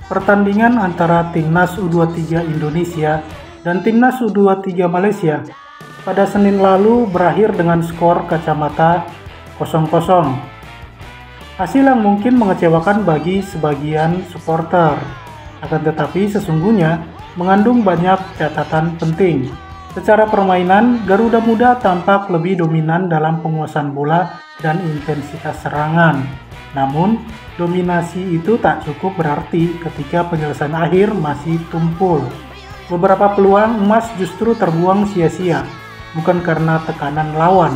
Pertandingan antara Timnas U23 Indonesia dan Timnas U23 Malaysia pada Senin lalu berakhir dengan skor kacamata 0-0. Hasil yang mungkin mengecewakan bagi sebagian supporter, akan tetapi sesungguhnya mengandung banyak catatan penting. Secara permainan, Garuda Muda tampak lebih dominan dalam penguasaan bola dan intensitas serangan. Namun, dominasi itu tak cukup berarti ketika penyelesaian akhir masih tumpul. Beberapa peluang emas justru terbuang sia-sia, bukan karena tekanan lawan,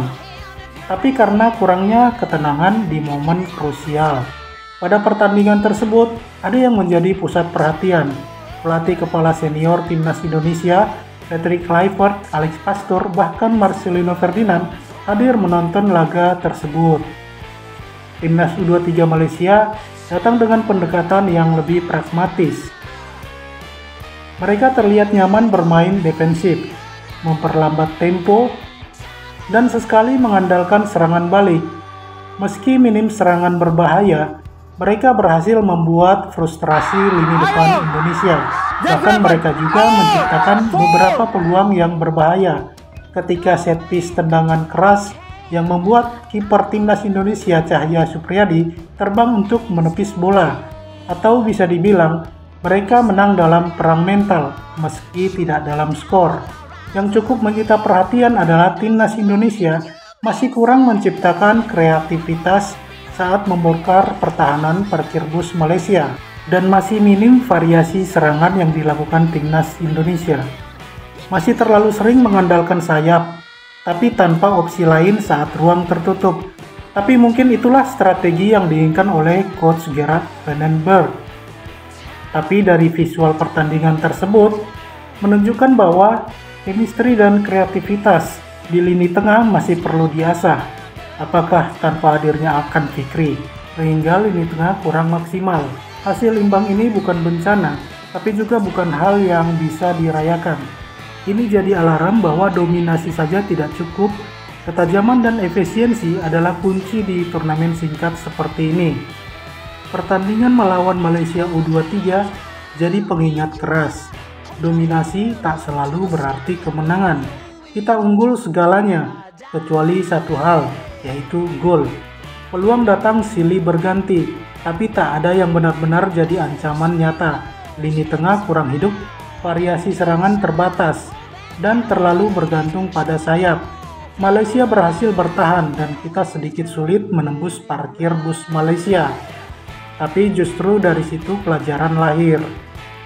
tapi karena kurangnya ketenangan di momen krusial. Pada pertandingan tersebut, ada yang menjadi pusat perhatian. Pelatih kepala senior Timnas Indonesia, Patrick Kluivert, Alex Pastoor, bahkan Marcelino Ferdinand hadir menonton laga tersebut. Timnas U23 Malaysia datang dengan pendekatan yang lebih pragmatis. Mereka terlihat nyaman bermain defensif, memperlambat tempo, dan sesekali mengandalkan serangan balik. Meski minim serangan berbahaya, mereka berhasil membuat frustrasi lini depan Indonesia. Bahkan mereka juga menciptakan beberapa peluang yang berbahaya ketika set piece tendangan keras yang membuat kiper Timnas Indonesia Cahya Supriyadi terbang untuk menepis bola. Atau bisa dibilang, mereka menang dalam perang mental meski tidak dalam skor. Yang cukup menyita perhatian adalah Timnas Indonesia masih kurang menciptakan kreativitas saat membongkar pertahanan parkir bus Malaysia, dan masih minim variasi serangan yang dilakukan Timnas Indonesia. Masih terlalu sering mengandalkan sayap, tapi tanpa opsi lain saat ruang tertutup. Tapi mungkin itulah strategi yang diinginkan oleh Coach Gerard Vandenberg. Tapi dari visual pertandingan tersebut menunjukkan bahwa chemistry dan kreativitas di lini tengah masih perlu diasah. Apakah tanpa hadirnya Akan Fikri, sehingga lini tengah kurang maksimal? Hasil imbang ini bukan bencana, tapi juga bukan hal yang bisa dirayakan. Ini jadi alarm bahwa dominasi saja tidak cukup. Ketajaman dan efisiensi adalah kunci di turnamen singkat seperti ini. Pertandingan melawan Malaysia U23 jadi pengingat keras. Dominasi tak selalu berarti kemenangan. Kita unggul segalanya, kecuali satu hal, yaitu gol. Peluang datang silih berganti, tapi tak ada yang benar-benar jadi ancaman nyata. Lini tengah kurang hidup, variasi serangan terbatas, dan terlalu bergantung pada sayap. Malaysia berhasil bertahan dan kita sedikit sulit menembus parkir bus Malaysia. Tapi justru dari situ pelajaran lahir.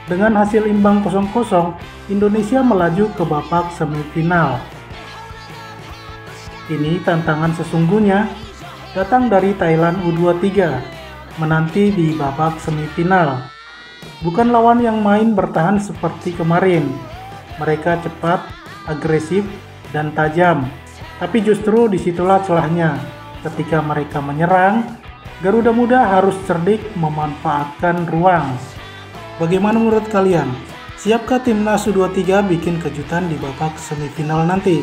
Dengan hasil imbang 0-0, Indonesia melaju ke babak semifinal. Ini tantangan sesungguhnya datang dari Thailand U23, menanti di babak semifinal. Bukan lawan yang main bertahan seperti kemarin. Mereka cepat, agresif, dan tajam. Tapi justru disitulah celahnya. Ketika mereka menyerang, Garuda Muda harus cerdik memanfaatkan ruang. Bagaimana menurut kalian? Siapkah Timnas U23 bikin kejutan di babak semifinal nanti?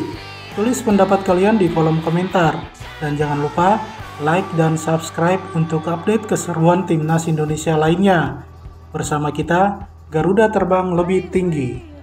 Tulis pendapat kalian di kolom komentar. Dan jangan lupa like dan subscribe untuk update keseruan Timnas Indonesia lainnya. Bersama kita, Garuda terbang lebih tinggi.